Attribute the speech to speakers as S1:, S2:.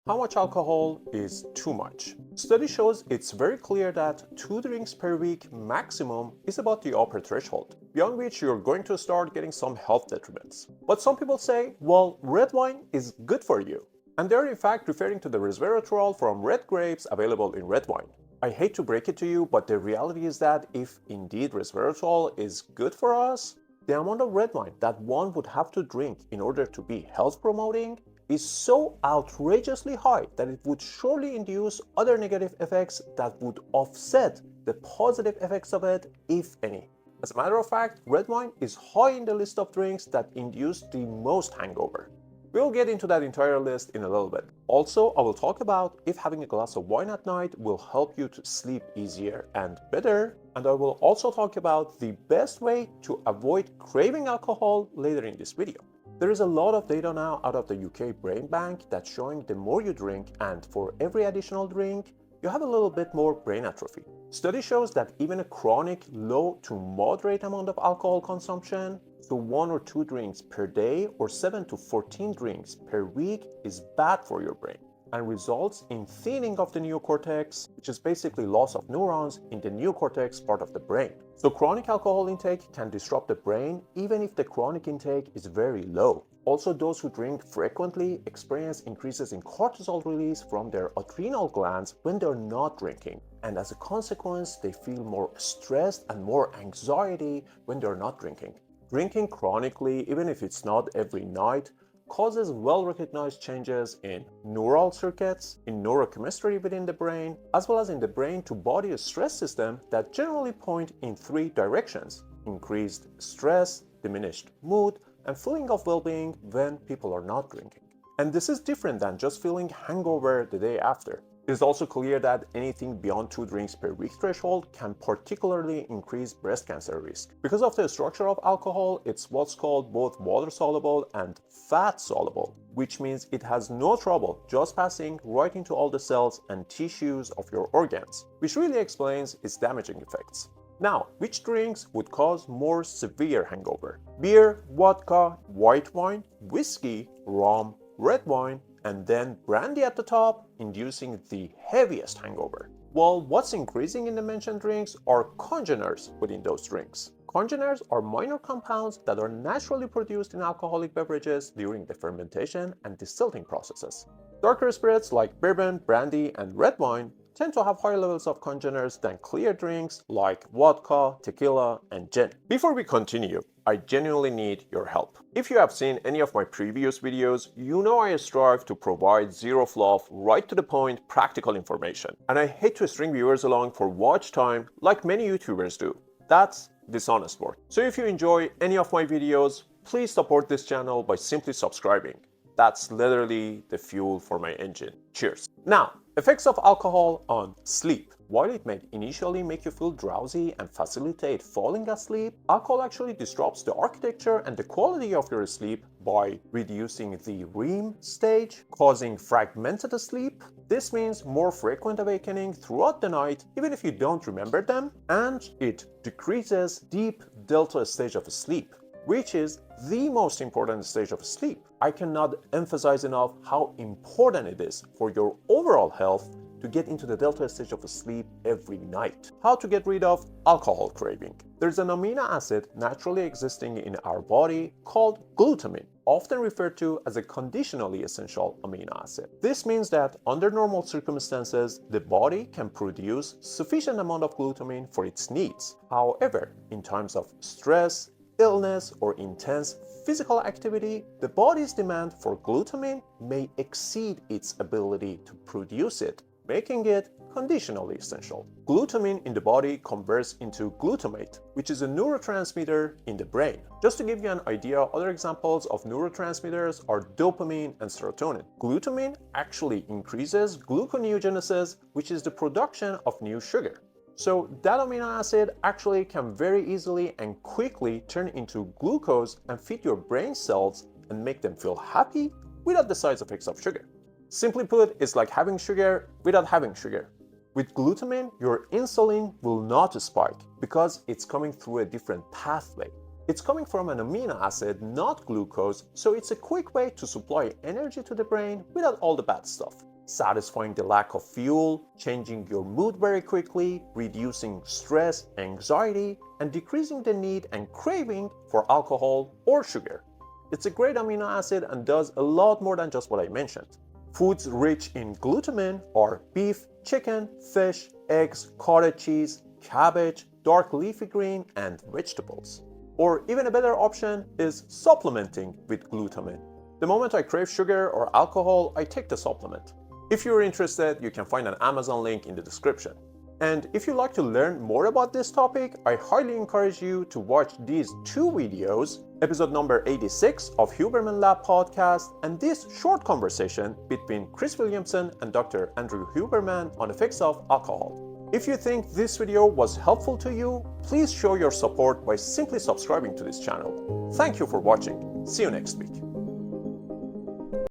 S1: How much alcohol is too much? Study shows it's very clear that 2 drinks per week maximum is about the upper threshold, beyond which you're going to start getting some health detriments. But some people say, well, red wine is good for you. And they're in fact referring to the resveratrol from red grapes available in red wine. I hate to break it to you, but the reality is that if indeed resveratrol is good for us, the amount of red wine that one would have to drink in order to be health promoting is so outrageously high that it would surely induce other negative effects that would offset the positive effects of it, if any. As a matter of fact, red wine is high in the list of drinks that induce the most hangover. We'll get into that entire list in a little bit. Also, I will talk about if having a glass of wine at night will help you to sleep easier and better, and I will also talk about the best way to avoid craving alcohol later in this video. There is a lot of data now out of the UK Brain Bank that's showing the more you drink and for every additional drink, you have a little bit more brain atrophy. Study shows that even a chronic low to moderate amount of alcohol consumption, so 1 or 2 drinks per day or 7 to 14 drinks per week is bad for your brain and results in thinning of the neocortex, which is basically loss of neurons in the neocortex part of the brain. So chronic alcohol intake can disrupt the brain even if the chronic intake is very low. Also, those who drink frequently experience increases in cortisol release from their adrenal glands when they're not drinking. And as a consequence, they feel more stressed and more anxiety when they're not drinking. Drinking chronically, even if it's not every night, causes well-recognized changes in neural circuits, in neurochemistry within the brain, as well as in the brain-to-body stress system that generally point in 3 directions: increased stress, diminished mood, and feeling of well-being when people are not drinking. And this is different than just feeling hangover the day after. It is also clear that anything beyond 2 drinks per week threshold can particularly increase breast cancer risk. Because of the structure of alcohol, it's what's called both water-soluble and fat-soluble, which means it has no trouble just passing right into all the cells and tissues of your organs, which really explains its damaging effects. Now, which drinks would cause more severe hangover? Beer, vodka, white wine, whiskey, rum, red wine, and then brandy at the top, inducing the heaviest hangover. Well, what's increasing in the mentioned drinks are congeners within those drinks. Congeners are minor compounds that are naturally produced in alcoholic beverages during the fermentation and distilling processes. Darker spirits like bourbon, brandy, and red wine tend to have higher levels of congeners than clear drinks like vodka, tequila, and gin. Before we continue, I genuinely need your help. If you have seen any of my previous videos, you know I strive to provide zero fluff, right to the point, practical information. And I hate to string viewers along for watch time like many YouTubers do. That's dishonest work. So if you enjoy any of my videos, please support this channel by simply subscribing. That's literally the fuel for my engine. Cheers. Now, effects of alcohol on sleep. While it may initially make you feel drowsy and facilitate falling asleep, alcohol actually disrupts the architecture and the quality of your sleep by reducing the REM stage, causing fragmented sleep. This means more frequent awakening throughout the night, even if you don't remember them, and it decreases deep delta stage of sleep, which is the most important stage of sleep. I cannot emphasize enough how important it is for your overall health to get into the delta stage of sleep every night. How to get rid of alcohol craving. There's an amino acid naturally existing in our body called glutamine, often referred to as a conditionally essential amino acid. This means that under normal circumstances, the body can produce sufficient amount of glutamine for its needs. However, in times of stress, illness, or intense physical activity, the body's demand for glutamine may exceed its ability to produce it, making it conditionally essential. Glutamine in the body converts into glutamate, which is a neurotransmitter in the brain. Just to give you an idea, other examples of neurotransmitters are dopamine and serotonin. Glutamine actually increases gluconeogenesis, which is the production of new sugar. So that amino acid actually can very easily and quickly turn into glucose and feed your brain cells and make them feel happy without the side effects of sugar. Simply put, it's like having sugar without having sugar. With glutamine, your insulin will not spike because it's coming through a different pathway. It's coming from an amino acid, not glucose, so it's a quick way to supply energy to the brain without all the bad stuff. satisfying the lack of fuel, changing your mood very quickly, reducing stress, anxiety, and decreasing the need and craving for alcohol or sugar. It's a great amino acid and does a lot more than just what I mentioned. Foods rich in glutamine are beef, chicken, fish, eggs, cottage cheese, cabbage, dark leafy green, and vegetables. Or even a better option is supplementing with glutamine. The moment I crave sugar or alcohol, I take the supplement. If you're interested, you can find an Amazon link in the description. And if you'd like to learn more about this topic, I highly encourage you to watch these two videos, episode number 86 of Huberman Lab podcast, and this short conversation between Chris Williamson and Dr. Andrew Huberman on effects of alcohol. If you think this video was helpful to you, please show your support by simply subscribing to this channel. Thank you for watching. See you next week.